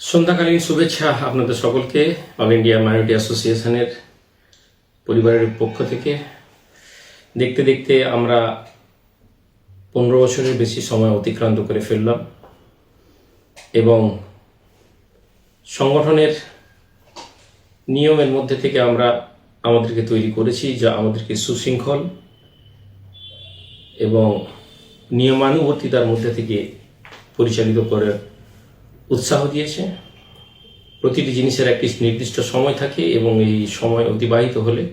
সন্ধ্যাকালীন শুভেচ্ছা আপনাদের সকলকে অল ইন্ডিয়া মাইনরিটি অ্যাসোসিয়েশনের পরিবারের পক্ষ থেকে। দেখতে দেখতে আমরা 15 বছরের বেশি সময় অতিক্রান্ত করে ফেললাম এবং সংগঠনের নিয়মের মধ্যে থেকে আমরা আমাদেরকে তৈরি করেছি, যা আমাদেরকে সুশৃঙ্খল এবং নিয়মানুবর্তিতার মধ্যে থেকে পরিচালিত করে উৎসাহ দিয়েছে। প্রতিটি জিনিসের একটি নির্দিষ্ট সময় থাকে এবং এই সময় অতিবাহিত হলে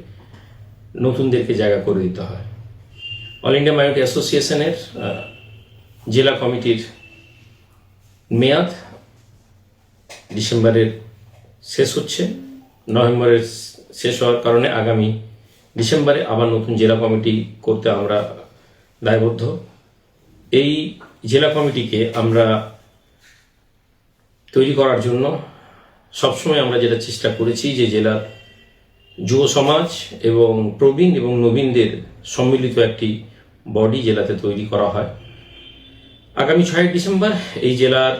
নতুনদেরকে জায়গা করে দিতে হয়। অল ইন্ডিয়া মাইনরিটি অ্যাসোসিয়েশনের জেলা কমিটির মেয়াদ ডিসেম্বরের শেষ হচ্ছে। নভেম্বরের শেষ হওয়ার কারণে আগামী ডিসেম্বরে আবার নতুন জেলা কমিটি করতে আমরা দায়বদ্ধ। এই জেলা কমিটিকে আমরা তৈরি করার জন্য সবসময় আমরা যেটা চেষ্টা করেছি যে জেলার যুব সমাজ এবং প্রবীণ এবং নবীনদের সম্মিলিত একটি বডি জেলাতে তৈরি করা হয়। আগামী 6 ডিসেম্বর এই জেলার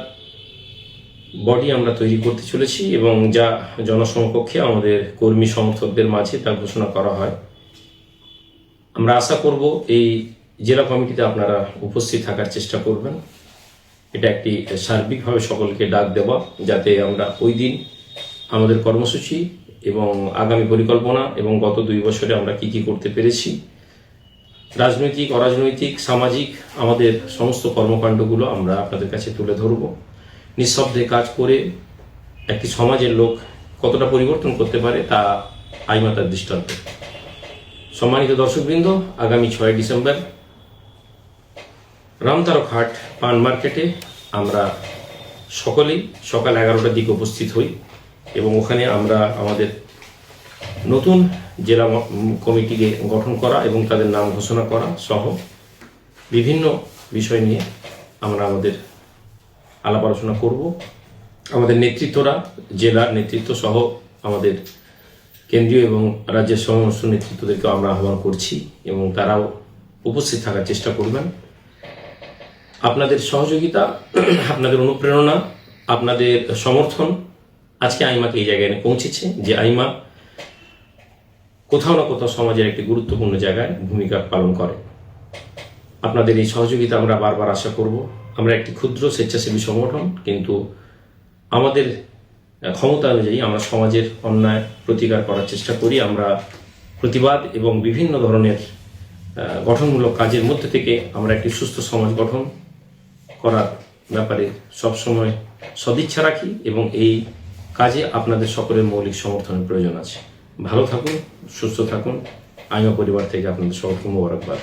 বডি আমরা তৈরি করতে চলেছি এবং যা জনসমকক্ষে আমাদের কর্মী সমর্থকদের মাঝে তা ঘোষণা করা হয়। আমরা আশা করব এই জেলা কমিটিতে আপনারা উপস্থিত থাকার চেষ্টা করবেন। এটা একটি সার্বিকভাবে সকলকে ডাক দেওয়া, যাতে আমরা ওই দিন আমাদের কর্মসূচি এবং আগামী পরিকল্পনা এবং গত 2 বছরে আমরা কি করতে পেরেছি, রাজনৈতিক, অরাজনৈতিক, সামাজিক আমাদের সমস্ত কর্মকাণ্ডগুলো আমরা আপনাদের কাছে তুলে ধরব। নিঃশব্দে কাজ করে একটি সমাজের লোক কতটা পরিবর্তন করতে পারে তা আইমাতার দৃষ্টান্ত। সম্মানিত দর্শকবৃন্দ, আগামী 6 ডিসেম্বর রামতারকহাট পান মার্কেটে আমরা সকলেই সকাল 11টার দিকে উপস্থিত হই এবং ওখানে আমরা আমাদের নতুন জেলা কমিটিকে গঠন করা এবং তাদের নাম ঘোষণা করা সহ বিভিন্ন বিষয় নিয়ে আমরা আমাদের আলাপ আলোচনা করব। আমাদের নেতৃত্বরা, জেলার নেতৃত্ব সহ আমাদের কেন্দ্রীয় এবং রাজ্যের সমস্ত নেতৃত্বদেরকে আমরা আহ্বান করছি এবং তারাও উপস্থিত থাকার চেষ্টা করবেন। আপনাদের সহযোগিতা, আপনাদের অনুপ্রেরণা, আপনাদের সমর্থন আজকে আইমাকে এই জায়গায় এনে পৌঁছেছে, যে আইমা কোথাও না কোথাও সমাজের একটি গুরুত্বপূর্ণ জায়গায় ভূমিকা পালন করে। আপনাদের এই সহযোগিতা আমরা বারবার আশা করব। আমরা একটি ক্ষুদ্র স্বেচ্ছাসেবী সংগঠন, কিন্তু আমাদের ক্ষমতা অনুযায়ী আমরা সমাজের অন্যায় প্রতিকার করার চেষ্টা করি। আমরা প্রতিবাদ এবং বিভিন্ন ধরনের গঠনমূলক কাজের মধ্যে থেকে আমরা একটি সুস্থ সমাজ গঠন করার ব্যাপারে সবসময় সদিচ্ছা রাখি এবং এই কাজে আপনাদের সকলের মৌলিক সমর্থনের প্রয়োজন আছে। ভালো থাকুন, সুস্থ থাকুন। আইমা পরিবার থেকে আপনাদের সকলকে মোবারকবাদ।